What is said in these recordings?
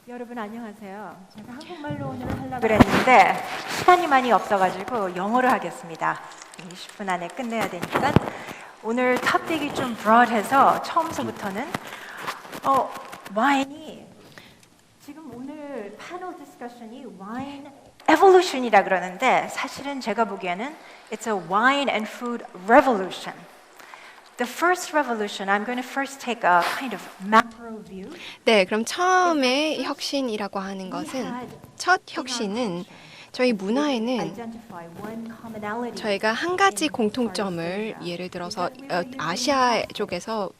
여러분 안녕하세요. 제가 한국말로 오늘 하려고 그랬는데 시간이 많이 없어가지고 영어로 하겠습니다. 20분 안에 끝내야 되니까 오늘 탑픽이 좀 broad해서 처음서부터는 와인이 지금 오늘 패널 디스커션이 와인 evolution이라 그러는데 사실은 제가 보기에는 it's a wine and food revolution. The first revolution, I'm going to first take a kind of macro view. 네, 그럼 처음에 혁신이라고 하는 것은 첫 혁신은 저희 문화에는 저희가 한 가지 공통점을 예를 들어서 아시아 쪽에서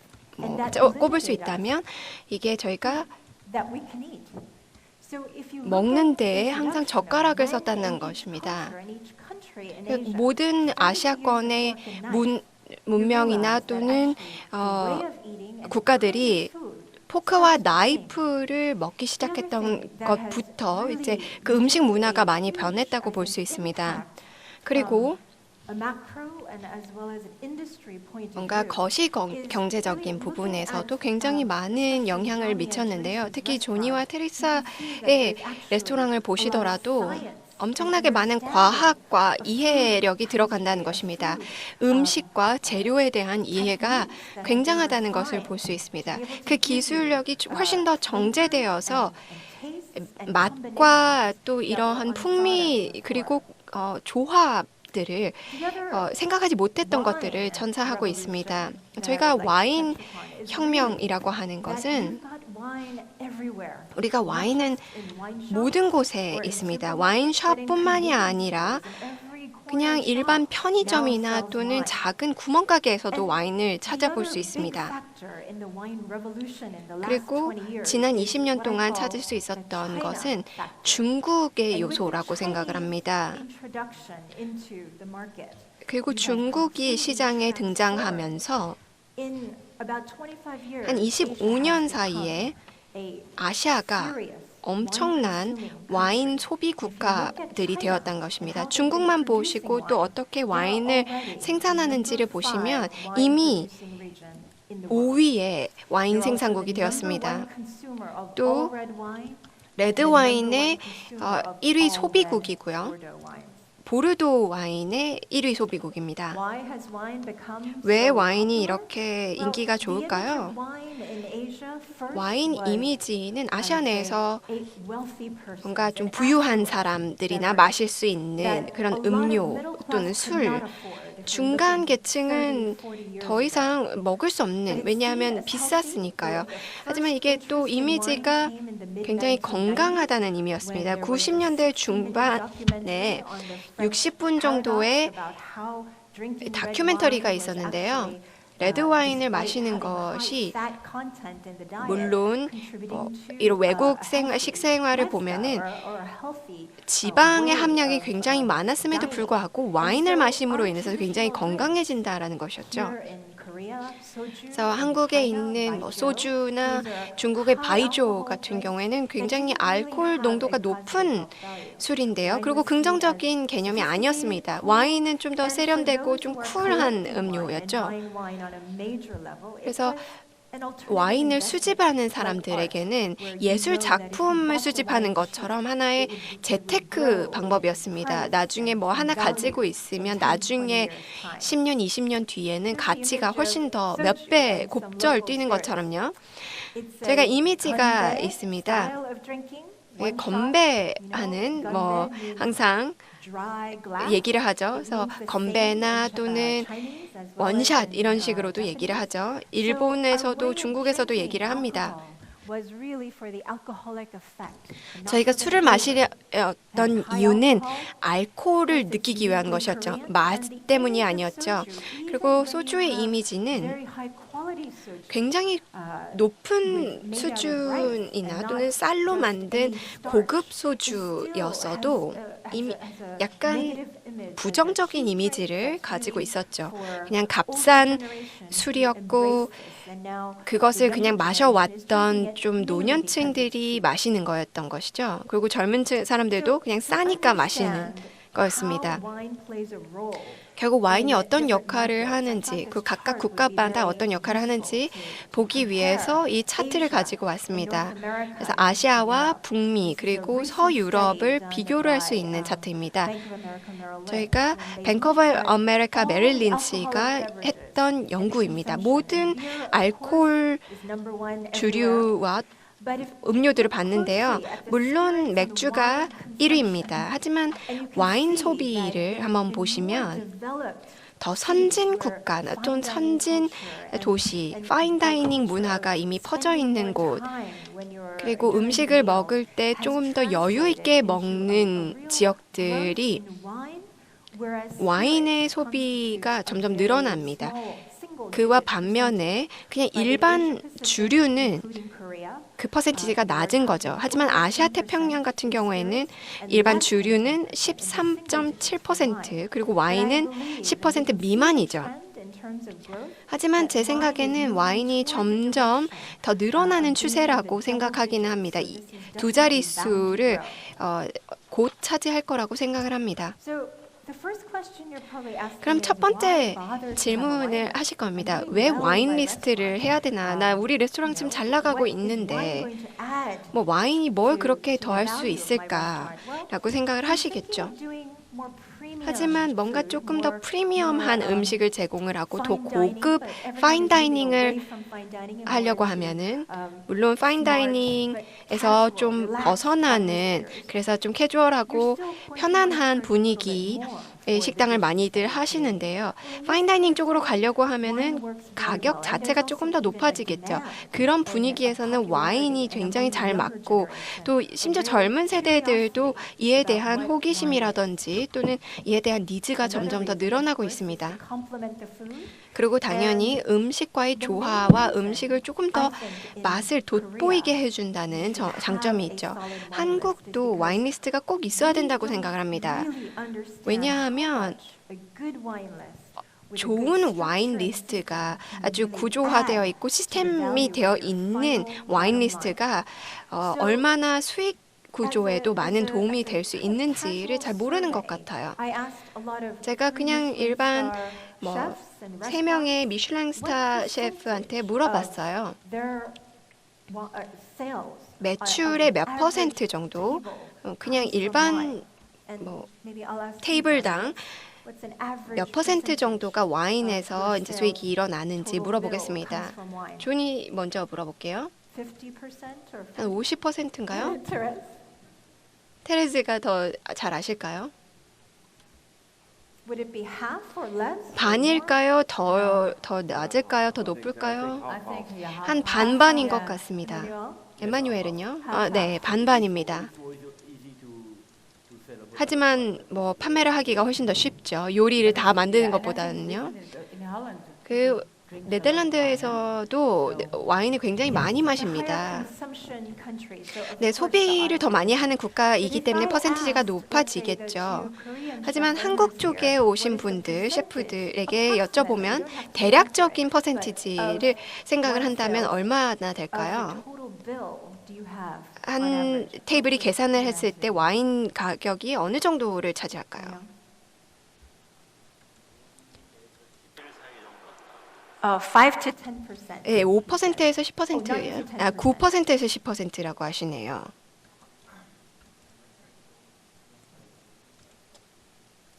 꼽을 수 있다면 이게 저희가 먹는 데에 항상 젓가락을 썼다는 것입니다. 모든 아시아권의 문명이나 또는 국가들이 포크와 나이프를 먹기 시작했던 것부터 이제 그 음식 문화가 많이 변했다고 볼 수 있습니다. 그리고 뭔가 거시 경제적인 부분에서도 굉장히 많은 영향을 미쳤는데요. 특히 조니와 테리사의 레스토랑을 보시더라도 엄청나게 많은 과학과 이해력이 들어간다는 것입니다. 음식과 재료에 대한 이해가 굉장하다는 것을 볼 수 있습니다. 그 기술력이 훨씬 더 정제되어서 맛과 또 이러한 풍미 그리고 조합들을 생각하지 못했던 것들을 전사하고 있습니다. 저희가 와인 혁명이라고 하는 것은 우리가 와인은 모든 곳에 있습니다. 와인숍뿐만이 아니라 그냥 일반 편의점이나 또는 작은 구멍가게에서도 와인을 찾아볼 수 있습니다. 그리고 지난 20년 동안 찾을 수 있었던 것은 중국의 요소라고 생각을 합니다. 그리고 중국이 시장에 등장하면서 한 25년 사이에 아시아가 엄청난 와인 소비 국가들이 되었던 것입니다. 중국만 보시고 또 어떻게 와인을 생산하는지를 보시면 이미 5위의 와인 생산국이 되었습니다. 또 레드 와인의 1위 소비국이고요. 보르도 와인의 1위 소비국입니다. 왜 와인이 이렇게 인기가 좋을까요? 와인 이미지는 아시아 내에서 뭔가 좀 부유한 사람들이나 마실 수 있는 그런 음료 또는 술, 중간 계층은 더 이상 먹을 수 없는, 왜냐하면 비쌌으니까요. 하지만 이게 또 이미지가 굉장히 건강하다는 의미였습니다. 90년대 중반에 60분 정도의 다큐멘터리가 있었는데요. 레드 와인을 마시는 것이 물론 이런 외국 식생활을 보면은 지방의 함량이 굉장히 많았음에도 불구하고 와인을 마심으로 인해서 굉장히 건강해진다라는 것이었죠. 그래서 한국에 있는 소주나 중국의 바이조 같은 경우에는 굉장히 알코올 농도가 높은 술인데요. 그리고 긍정적인 개념이 아니었습니다. 와인은 좀 더 세련되고 좀 쿨한 음료였죠. 그래서 와인을 수집하는 사람들에게는 예술 작품을 수집하는 것처럼 하나의 재테크 방법이었습니다. 나중에 뭐 하나 가지고 있으면 나중에 10년, 20년 뒤에는 가치가 훨씬 더 몇 배 곱절 뛰는 것처럼요. 제가 이미지가 있습니다. 건배하는 항상 얘기를 하죠. 그래서 건배나 또는 원샷 이런 식으로도 얘기를 하죠. 일본에서도 중국에서도 얘기를 합니다. 저희가 술을 마시려던 이유는 알코올을 느끼기 위한 것이었죠. 맛 때문이 아니었죠. 그리고 소주의 이미지는 굉장히 높은 수준이나 또는 쌀로 만든 고급 소주였어도 약간 부정적인 이미지를 가지고 있었죠. 그냥 값싼 술이었고 그것을 그냥 마셔왔던 좀 노년층들이 마시는 거였던 것이죠. 그리고 젊은 사람들도 그냥 싸니까 마시는 거였습니다. how wine plays a role. 결국 와인이 어떤 역할을 하는지, 그 각각 국가마다 어떤 역할을 하는지 보기 위해서 이 차트를 가지고 왔습니다. 그래서 아시아와 북미 그리고 서유럽을 비교를 할 수 있는 차트입니다. 저희가 뱅크 오브 아메리카 메릴 린치가 했던 연구입니다. 모든 알코올 주류와 음료들을 봤는데요. 물론 맥주가 1위입니다. 하지만 와인 소비를 한번 보시면 더 선진 국가 또는 선진 도시, 파인다이닝 문화가 이미 퍼져 있는 곳, 그리고 음식을 먹을 때 조금 더 여유 있게 먹는 지역들이 와인의 소비가 점점 늘어납니다. 그와 반면에 그냥 일반 주류는 그 퍼센티지가 낮은 거죠. 하지만 아시아 태평양 같은 경우에는 일반 주류는 13.7% 그리고 와인은 10% 미만이죠. 하지만 제 생각에는 와인이 점점 더 늘어나는 추세라고 생각하기는 합니다. 이 두 자릿수를 곧 차지할 거라고 생각을 합니다. 그럼 첫 번째 질문을 하실 겁니다. 왜 와인 리스트를 해야 되나? 나 우리 레스토랑 지금 잘 나가고 있는데 뭐 와인이 뭘 그렇게 더 할 수 있을까라고 생각을 하시겠죠. 하지만 뭔가 조금 더 프리미엄한 음식을 제공을 하고 더 고급 파인다이닝을 하려고 하면은 물론 파인다이닝에서 좀 벗어나는 그래서 좀 캐주얼하고 편안한 분위기 식당을 많이들 하시는데요. 파인다이닝 쪽으로 가려고 하면은 가격 자체가 조금 더 높아지겠죠. 그런 분위기에서는 와인이 굉장히 잘 맞고 또 심지어 젊은 세대들도 이에 대한 호기심이라든지 또는 이에 대한 니즈가 점점 더 늘어나고 있습니다. 그리고 당연히 음식과의 조화와 음식을 조금 더 맛을 돋보이게 해준다는 장점이 있죠. 한국도 와인 리스트가 꼭 있어야 된다고 생각을 합니다. 왜냐하면 좋은 와인 리스트가 아주 구조화되어 있고 시스템이 되어 있는 와인 리스트가 얼마나 수익 구조에도 많은 도움이 될 수 있는지를 잘 모르는 것 같아요. 제가 그냥 일반 3명의 미슐랭 스타 셰프한테 물어봤어요. 매출의 몇 퍼센트 정도? 그냥 일반 테이블당 몇 퍼센트 정도가 와인에서 이제 수익이 일어나는지 물어보겠습니다. 존이 먼저 물어볼게요. 한 50%인가요? 테레즈가 더 잘 아실까요? 반일까요? 더 낮을까요? 더 높을까요? 한 반반인 것 같습니다. 에마뉴엘은요? 네, 반반입니다. 하지만 뭐 판매를 하기가 훨씬 더 쉽죠. 요리를 다 만드는 것보다는요. 그 네덜란드에서도 와인을 굉장히 많이 마십니다. 네, 소비를 더 많이 하는 국가이기 때문에 퍼센티지가 높아지겠죠. 하지만 한국 쪽에 오신 분들, 셰프들에게 여쭤보면 대략적인 퍼센티지를 생각을 한다면 얼마나 될까요? 한 테이블이 계산을 했을 때 와인 가격이 어느 정도를 차지할까요? 5 to 10%. 네, 5%에서 10%예요. 9%에서 10%라고 하시네요.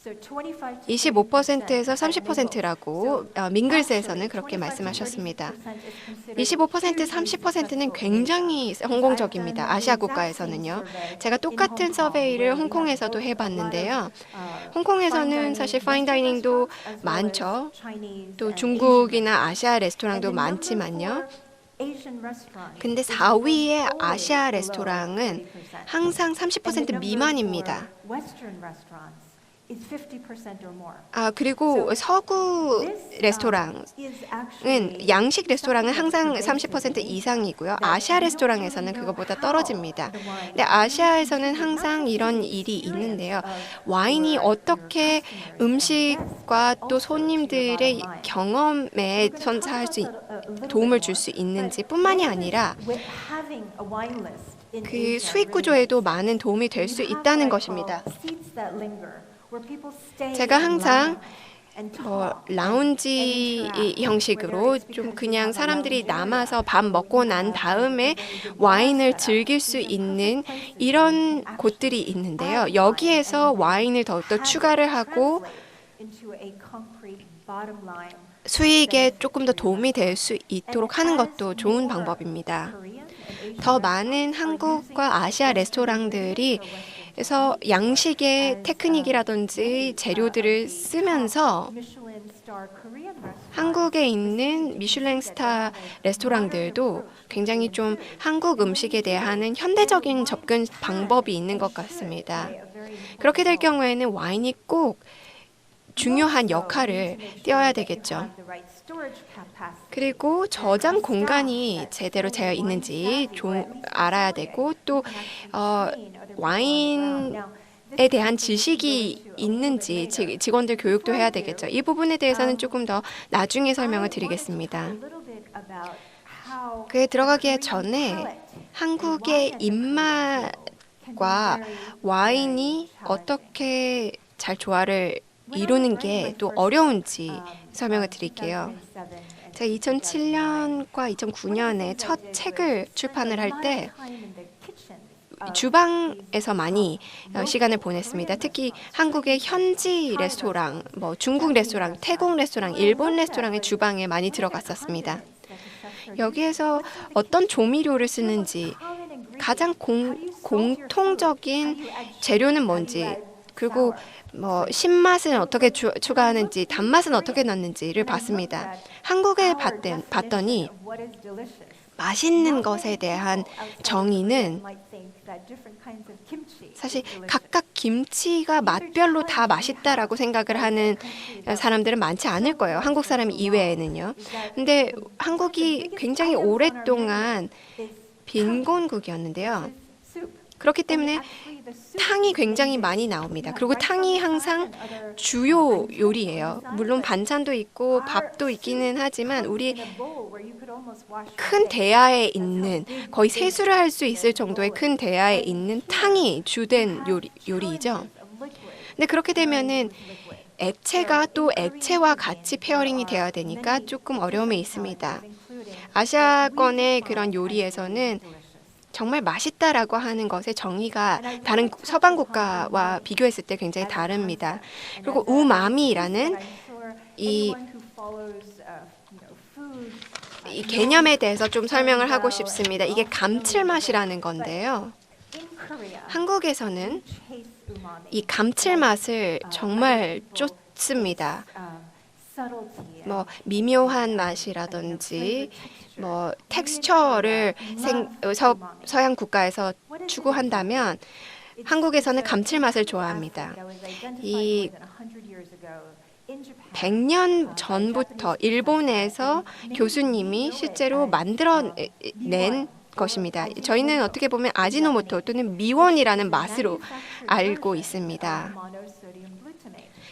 25%에서 30%라고 밍글스에서는 그렇게 말씀하셨습니다. 25%, 30%는 굉장히 성공적입니다. 아시아 국가에서는요. 제가 똑같은 서베이를 홍콩에서도 해봤는데요. 홍콩에서는 사실 파인다이닝도 많죠. 또 중국이나 아시아 레스토랑도 많지만요. 근데 4위의 아시아 레스토랑은 항상 30% 미만입니다. 그리고 서구 레스토랑은 양식 레스토랑은 항상 30% 이상이고요. 아시아 레스토랑에서는 그것보다 떨어집니다. 근데 아시아에서는 항상 이런 일이 있는데요. 와인이 어떻게 음식과 또 손님들의 경험에 도움을 줄 수 있는지 뿐만이 아니라 그 수익 구조에도 많은 도움이 될 수 있다는 것입니다. 제가 항상 라운지 형식으로 좀 그냥 사람들이 남아서 밥 먹고 난 다음에 와인을 즐길 수 있는 이런 곳들이 있는데요. 여기에서 와인을 더욱더 추가를 하고 수익에 조금 더 도움이 될 수 있도록 하는 것도 좋은 방법입니다. 더 많은 한국과 아시아 레스토랑들이 그래서 양식의 테크닉이라든지 재료들을 쓰면서 한국에 있는 미슐랭 스타 레스토랑들도 굉장히 좀 한국 음식에 대한 현대적인 접근 방법이 있는 것 같습니다. 그렇게 될 경우에는 와인이 꼭 중요한 역할을 띄어야 되겠죠. 그리고 저장 공간이 제대로 되어 있는지 좀 알아야 되고 또 와인에 대한 지식이 있는지 직원들 교육도 해야 되겠죠. 이 부분에 대해서는 조금 더 나중에 설명을 드리겠습니다. 그에 들어가기 전에 한국의 입맛과 와인이 어떻게 잘 조화를 이루는 게 또 어려운지 설명을 드릴게요. 제가 2007년과 2009년에 첫 책을 출판을 할 때 주방에서 많이 시간을 보냈습니다. 특히 한국의 현지 레스토랑, 중국 레스토랑, 태국 레스토랑, 일본 레스토랑의 주방에 많이 들어갔었습니다. 여기에서 어떤 조미료를 쓰는지, 가장 공통적인 재료는 뭔지, 그리고 신맛은 어떻게 추가하는지, 단맛은 어떻게 넣는지를 봤습니다. 한국에 봤더니 맛있는 것에 대한 정의는 사실 각각 김치가 맛별로 다 맛있다라고 생각을 하는 사람들은 많지 않을 거예요. 한국 사람 이외에는요. 근데 한국이 굉장히 오랫동안 빈곤국이었는데요. 그렇기 때문에 탕이 굉장히 많이 나옵니다. 그리고 탕이 항상 주요 요리예요. 물론 반찬도 있고 밥도 있기는 하지만 우리 큰 대야에 있는 거의 세수를 할 수 있을 정도의 큰 대야에 있는 탕이 주된 요리이죠. 근데 그렇게 되면은 액체가 또 액체와 같이 페어링이 되어야 되니까 조금 어려움이 있습니다. 아시아권의 그런 요리에서는 정말 맛있다라고 하는 것의 정의가 다른 서방 국가와 비교했을 때 굉장히 다릅니다. 그리고 우마미라는 이 개념에 대해서 좀 설명을 하고 싶습니다. 이게 감칠맛이라는 건데요. 한국에서는 이 감칠맛을 정말 쫓습니다. 미묘한 맛이라든지 텍스처를 서양 국가에서 추구한다면 한국에서는 감칠맛을 좋아합니다. 이 100년 전부터 일본에서 교수님이 실제로 만들어낸 것입니다. 저희는 어떻게 보면 아지노모토 또는 미원이라는 맛으로 알고 있습니다.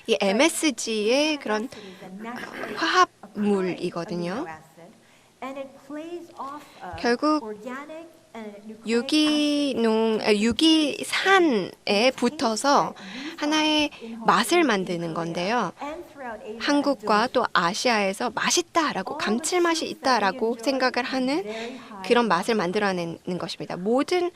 이 MSG의 그런 화합물이거든요. 결국 유기산에 붙어서 하나의 맛을 만드는 건데요. 한국과 또 아시아에서 맛있다라고 감칠맛이 있다라고 생각을 하는 그런 맛을 만들어내는 것입니다. 모든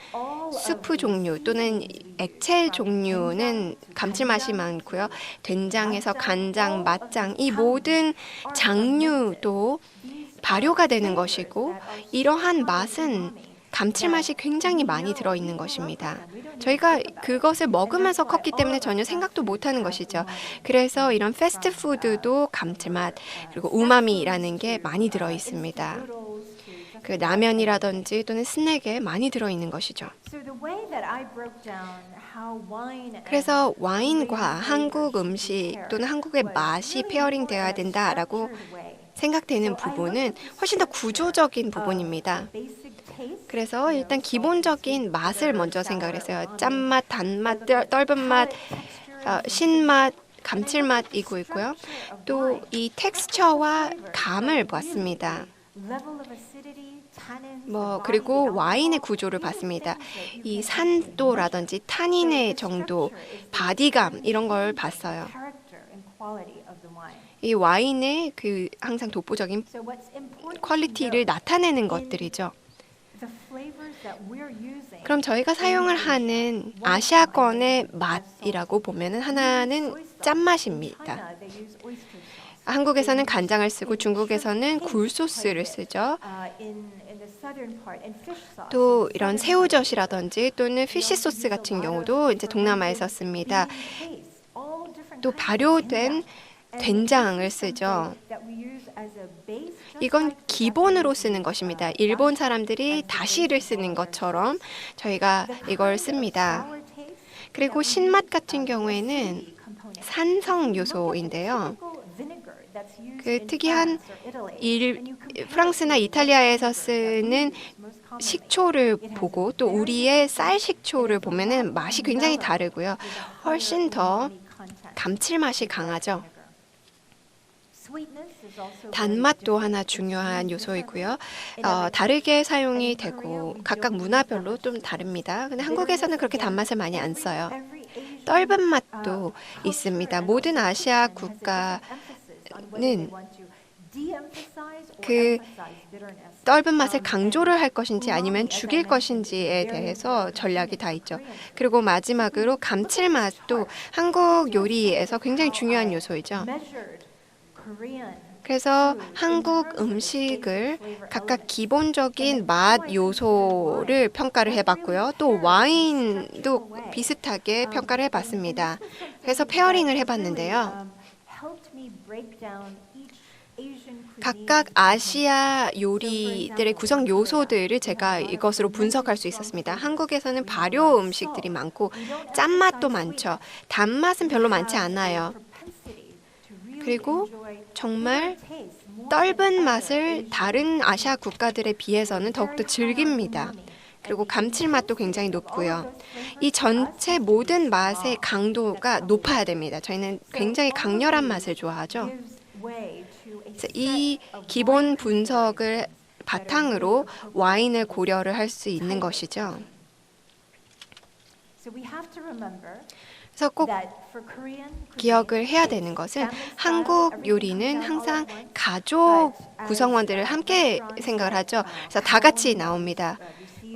수프 종류 또는 액체 종류는 감칠맛이 많고요. 된장에서 간장, 맛장 이 모든 장류도 발효가 되는 것이고 이러한 맛은 감칠맛이 굉장히 많이 들어있는 것입니다. 저희가 그것을 먹으면서 컸기 때문에 전혀 생각도 못하는 것이죠. 그래서 이런 패스트푸드도 감칠맛 그리고 우마미라는 게 많이 들어있습니다. 그 라면이라든지 또는 스낵에 많이 들어있는 것이죠. 그래서 와인과 한국 음식 또는 한국의 맛이 페어링 되어야 된다라고 생각되는 부분은 훨씬 더 구조적인 부분입니다. 그래서 일단 기본적인 맛을 먼저 생각을 했어요. 짠맛, 단맛, 떫은 맛, 신맛, 감칠맛이고 있고요. 또 이 텍스처와 감을 봤습니다. 그리고 와인의 구조를 봤습니다. 이 산도라든지 타닌의 정도, 바디감 이런 걸 봤어요. 이 와인의 그 항상 독보적인 퀄리티를 나타내는 것들이죠. 그럼 저희가 사용을 하는 아시아권의 맛이라고 보면은 하나는 짠맛입니다. 한국에서는 간장을 쓰고 중국에서는 굴소스를 쓰죠. 또 이런 새우젓이라든지 또는 피쉬 소스 같은 경우도 이제 동남아에서 씁니다. 또 발효된 된장을 쓰죠. 이건 기본으로 쓰는 것입니다. 일본 사람들이 다시를 쓰는 것처럼 저희가 이걸 씁니다. 그리고 신맛 같은 경우에는 산성 요소인데요. 그 특이한 프랑스나 이탈리아에서 쓰는 식초를 보고 또 우리의 쌀 식초를 보면은 맛이 굉장히 다르고요. 훨씬 더 감칠맛이 강하죠. 단맛도 하나 중요한 요소이고요. 다르게 사용이 되고 각각 문화별로 좀 다릅니다. 근데 한국에서는 그렇게 단맛을 많이 안 써요. 떫은 맛도 있습니다. 모든 아시아 국가는 그 떫은 맛을 강조를 할 것인지 아니면 죽일 것인지에 대해서 전략이 다 있죠. 그리고 마지막으로 감칠맛도 한국 요리에서 굉장히 중요한 요소이죠. 그래서 한국 음식을 각각 기본적인 맛 요소를 평가를 해봤고요. 또 와인도 비슷하게 평가를 해봤습니다. 그래서 페어링을 해봤는데요. 각각 아시아 요리들의 구성 요소들을 제가 이것으로 분석할 수 있었습니다. 한국에서는 발효 음식들이 많고 짠맛도 많죠. 단맛은 별로 많지 않아요. 그리고 정말 떫은 맛을 다른 아시아 국가들에 비해서는 더욱더 즐깁니다. 그리고 감칠맛도 굉장히 높고요. 이 전체 모든 맛의 강도가 높아야 됩니다. 저희는 굉장히 강렬한 맛을 좋아하죠. 이 기본 분석을 바탕으로 와인을 고려를 할 수 있는 것이죠. 그래서 꼭 기억을 해야 되는 것은 한국 요리는 항상 가족 구성원들을 함께 생각을 하죠. 그래서 다 같이 나옵니다.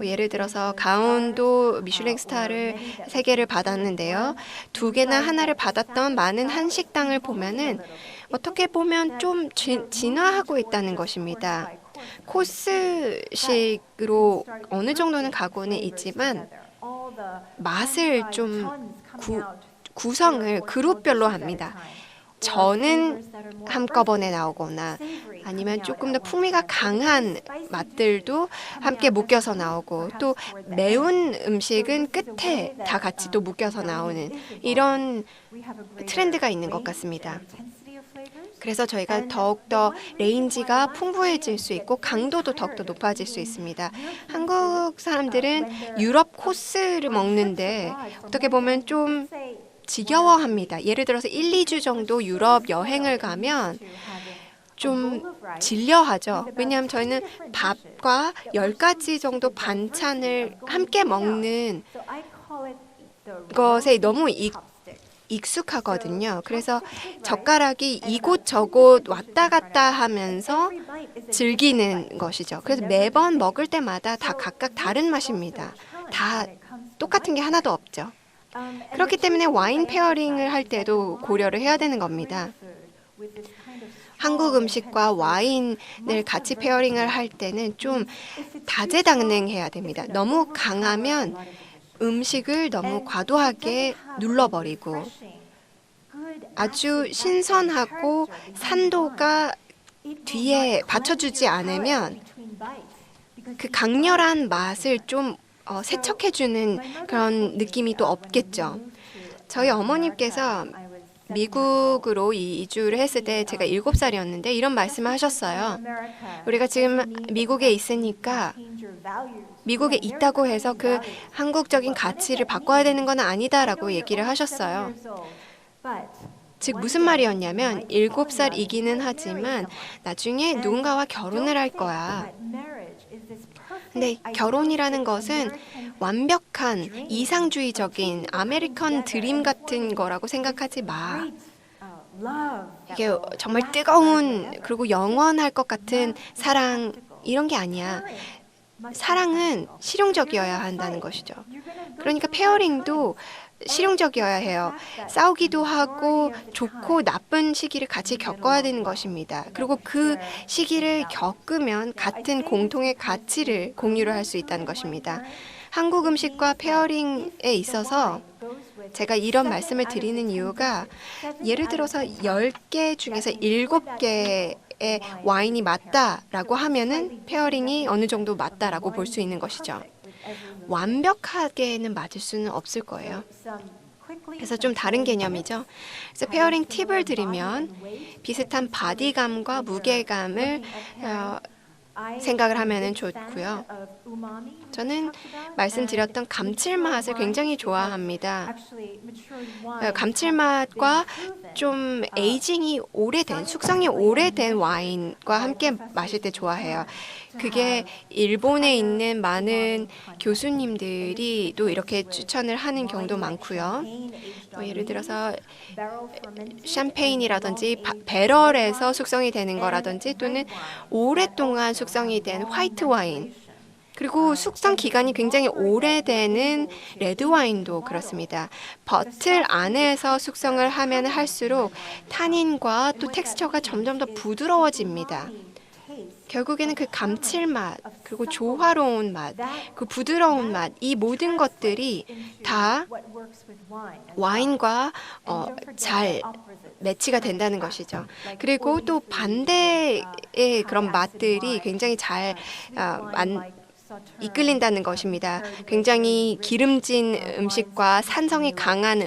예를 들어서 가온도 미슐랭 스타를 3개를 받았는데요. 2개나 하나를 받았던 많은 한식당을 보면은 어떻게 보면 좀 진화하고 있다는 것입니다. 코스식으로 어느 정도는 가고는 있지만 맛을 좀 구성을 그룹별로 합니다. 전은 한꺼번에 나오거나 아니면 조금 더 풍미가 강한 맛들도 함께 묶여서 나오고 또 매운 음식은 끝에 다 같이 또 묶여서 나오는 이런 트렌드가 있는 것 같습니다. 그래서 저희가 더욱더 레인지가 풍부해질 수 있고 강도도 더욱더 높아질 수 있습니다. 한국 사람들은 유럽 코스를 먹는데 어떻게 보면 좀 지겨워합니다. 예를 들어서 1, 2주 정도 유럽 여행을 가면 좀 질려하죠. 왜냐하면 저희는 밥과 10가지 정도 반찬을 함께 먹는 것에 너무 익숙하거든요. 그래서 젓가락이 이곳저곳 왔다 갔다 하면서 즐기는 것이죠. 그래서 매번 먹을 때마다 다 각각 다른 맛입니다. 다 똑같은 게 하나도 없죠. 그렇기 때문에 와인 페어링을 할 때도 고려를 해야 되는 겁니다. 한국 음식과 와인을 같이 페어링을 할 때는 좀 다재다능해야 됩니다. 너무 강하면 음식을 너무 과도하게 눌러버리고 아주 신선하고 산도가 뒤에 받쳐주지 않으면 그 강렬한 맛을 좀 세척해주는 그런 느낌이 또 없겠죠. 저희 어머님께서 미국으로 이주를 했을 때 제가 7살이었는데 이런 말씀을 하셨어요. 우리가 지금 미국에 있으니까 미국에 있다고 해서 그 한국적인 가치를 바꿔야 되는 건 아니다라고 얘기를 하셨어요. 즉 무슨 말이었냐면 7살이기는 하지만 나중에 누군가와 결혼을 할 거야. 근데 결혼이라는 것은 완벽한 이상주의적인 아메리칸 드림 같은 거라고 생각하지 마. 이게 정말 뜨거운 그리고 영원할 것 같은 사랑 이런 게 아니야. 사랑은 실용적이어야 한다는 것이죠. 그러니까 페어링도 실용적이어야 해요. 싸우기도 하고 좋고 나쁜 시기를 같이 겪어야 되는 것입니다. 그리고 그 시기를 겪으면 같은 공통의 가치를 공유를 할 수 있다는 것입니다. 한국 음식과 페어링에 있어서 제가 이런 말씀을 드리는 이유가 예를 들어서 10개 중에서 7개의 와인이 맞다라고 하면은 페어링이 어느 정도 맞다라고 볼 수 있는 것이죠. 완벽하게는 맞을 수는 없을 거예요. 그래서 좀 다른 개념이죠. 그래서 페어링 팁을 드리면 비슷한 바디감과 무게감을 생각을 하면 좋고요. 저는 말씀드렸던 감칠맛을 굉장히 좋아합니다. 감칠맛과 좀 에이징이 오래된, 숙성이 오래된 와인과 함께 마실 때 좋아해요. 그게 일본에 있는 많은 교수님들이 또 이렇게 추천을 하는 경우도 많고요. 예를 들어서 샴페인이라든지 배럴에서 숙성이 되는 거라든지 또는 오랫동안 숙성이 된 화이트 와인 그리고 숙성 기간이 굉장히 오래되는 레드 와인도 그렇습니다. 버틀 안에서 숙성을 하면 할수록 타닌과 또 텍스처가 점점 더 부드러워집니다. 결국에는 그 감칠맛, 그리고 조화로운 맛, 그 부드러운 맛, 이 모든 것들이 다 와인과 잘 매치가 된다는 것이죠. 그리고 또 반대의 그런 맛들이 굉장히 잘 이끌린다는 것입니다. 굉장히 기름진 음식과 산성이 강한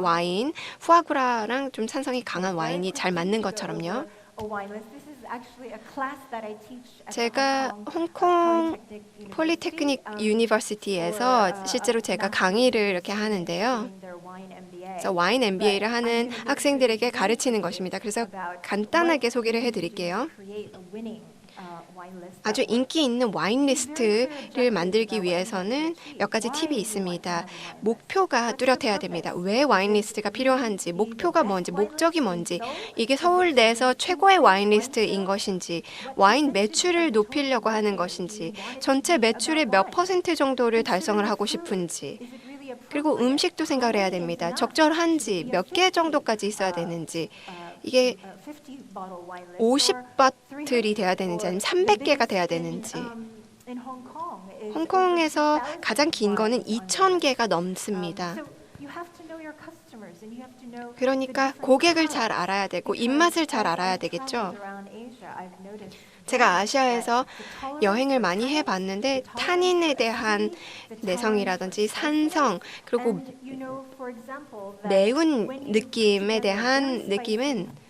와인, 푸아그라랑 좀 산성이 강한 와인이 잘 맞는 것처럼요. 제가 홍콩 폴리테크닉 유니버시티에서 실제로 제가 강의를 이렇게 하는데요. 그래서 와인 MBA를 하는 학생들에게 가르치는 것입니다. 그래서 간단하게 소개를 해드릴게요. 아주 인기 있는 와인 리스트를 만들기 위해서는 몇 가지 팁이 있습니다. 목표가 뚜렷해야 됩니다. 왜 와인 리스트가 필요한지, 목표가 뭔지, 목적이 뭔지, 이게 서울 내에서 최고의 와인 리스트인 것인지, 와인 매출을 높이려고 하는 것인지, 전체 매출의 몇 % 정도를 달성을 하고 싶은지, 그리고 음식도 생각을 해야 됩니다. 적절한지, 몇 개 정도까지 있어야 되는지, 이게 50바틀이 돼야 되는지 아니면 300개가 돼야 되는지. 홍콩에서 가장 긴 거는 2,000개가 넘습니다. 그러니까 고객을 잘 알아야 되고 입맛을 잘 알아야 되겠죠. 제가 아시아에서 여행을 많이 해봤는데 타닌에 대한 내성이라든지 산성 그리고 매운 느낌에 대한 느낌은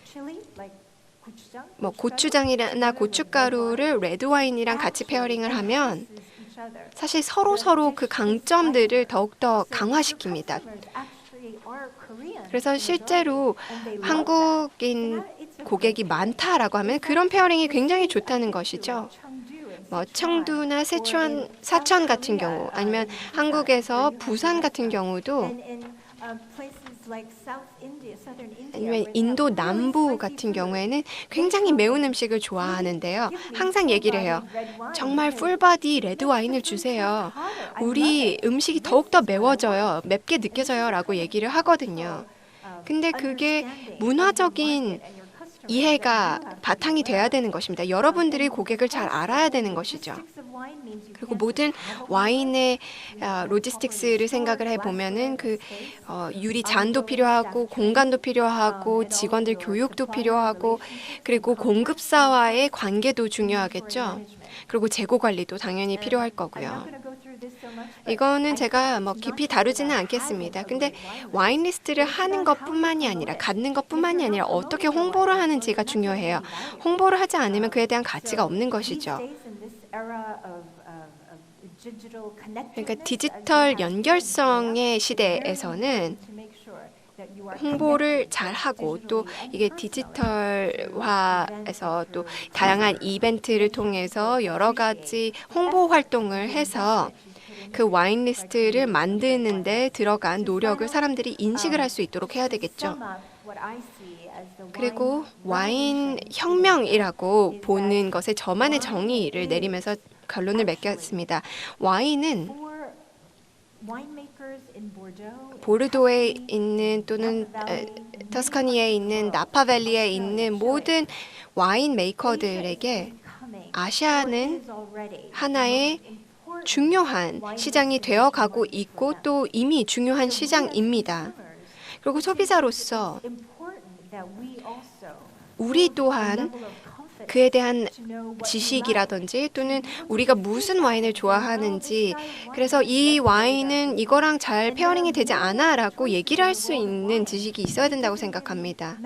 고추장이나 고춧가루를 레드 와인이랑 같이 페어링을 하면 사실 서로 그 강점들을 더욱더 강화시킵니다. 그래서 실제로 한국인 고객이 많다라고 하면 그런 페어링이 굉장히 좋다는 것이죠. 청두나 사천 같은 경우 아니면 한국에서 부산 같은 경우도 아니면 인도 남부 같은 경우에는 굉장히 매운 음식을 좋아하는데요. 항상 얘기를 해요. 정말 풀바디 레드 와인을 주세요. 우리 음식이 더욱더 매워져요. 맵게 느껴져요. 라고 얘기를 하거든요. 근데 그게 문화적인 이해가 바탕이 돼야 되는 것입니다. 여러분들이 고객을 잘 알아야 되는 것이죠. 그리고 모든 와인의 로지스틱스를 생각을 해보면은 유리 잔도 필요하고 공간도 필요하고 직원들 교육도 필요하고 그리고 공급사와의 관계도 중요하겠죠. 그리고 재고 관리도 당연히 필요할 거고요. 이거는 제가 깊이 다루지는 않겠습니다. 근데 와인 리스트를 하는 것뿐만이 아니라 갖는 것뿐만이 아니라 어떻게 홍보를 하는지가 중요해요. 홍보를 하지 않으면 그에 대한 가치가 없는 것이죠. 그러니까 디지털 연결성의 시대에서는 홍보를 잘 하고 또 이게 디지털화해서 또 다양한 이벤트를 통해서 여러 가지 홍보 활동을 해서 그 와인 리스트를 만드는 데 들어간 노력을 사람들이 인식을 할 수 있도록 해야 되겠죠. 그리고 와인 혁명이라고 보는 것에 저만의 정의를 내리면서 결론을 맺겠습니다. 와인은 보르도에 있는 또는 터스카니에 있는 나파밸리에 있는 모든 와인 메이커들에게 아시아는 하나의 중요한 시장이 되어가고 있고 또 이미 중요한 시장입니다. 그리고 소비자로서 우리 또한 그에 대한 지식이라든지 또는 우리가 무슨 와인을 좋아하는지 그래서 이 와인은 이거랑 잘 페어링이 되지 않아 라고 얘기를 할 수 있는 지식이 있어야 된다고 생각합니다.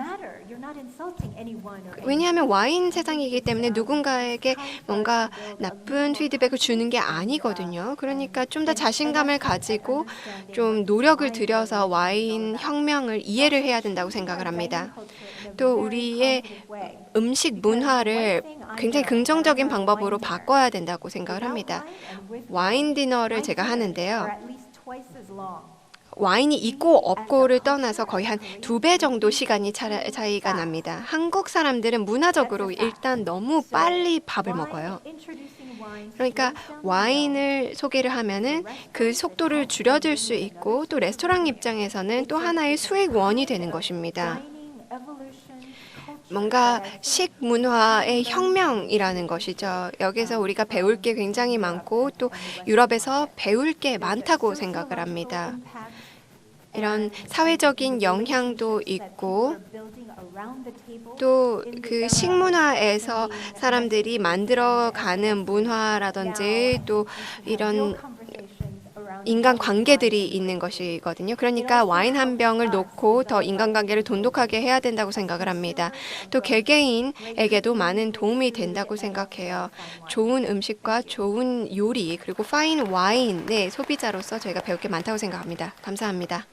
왜냐하면 와인 세상이기 때문에 누군가에게 뭔가 나쁜 피드백을 주는 게 아니거든요. 그러니까 좀 더 자신감을 가지고 좀 노력을 들여서 와인 혁명을 이해를 해야 된다고 생각을 합니다. 또 우리의 음식 문화를 굉장히 긍정적인 방법으로 바꿔야 된다고 생각을 합니다. 와인 디너를 제가 하는데요. 와인이 있고 없고를 떠나서 거의 한 2배 정도 시간이 차이가 납니다. 한국 사람들은 문화적으로 일단 너무 빨리 밥을 먹어요. 그러니까 와인을 소개를 하면은 그 속도를 줄여줄 수 있고 또 레스토랑 입장에서는 또 하나의 수익원이 되는 것입니다. 뭔가 식문화의 혁명이라는 것이죠. 여기서 우리가 배울 게 굉장히 많고 또 유럽에서 배울 게 많다고 생각을 합니다. 이런 사회적인 영향도 있고 또 그 식문화에서 사람들이 만들어가는 문화라든지 또 이런 인간관계들이 있는 것이거든요. 그러니까 와인 한 병을 놓고 더 인간관계를 돈독하게 해야 된다고 생각을 합니다. 또 개개인에게도 많은 도움이 된다고 생각해요. 좋은 음식과 좋은 요리 그리고 파인 와인의 소비자로서 저희가 배울 게 많다고 생각합니다. 감사합니다.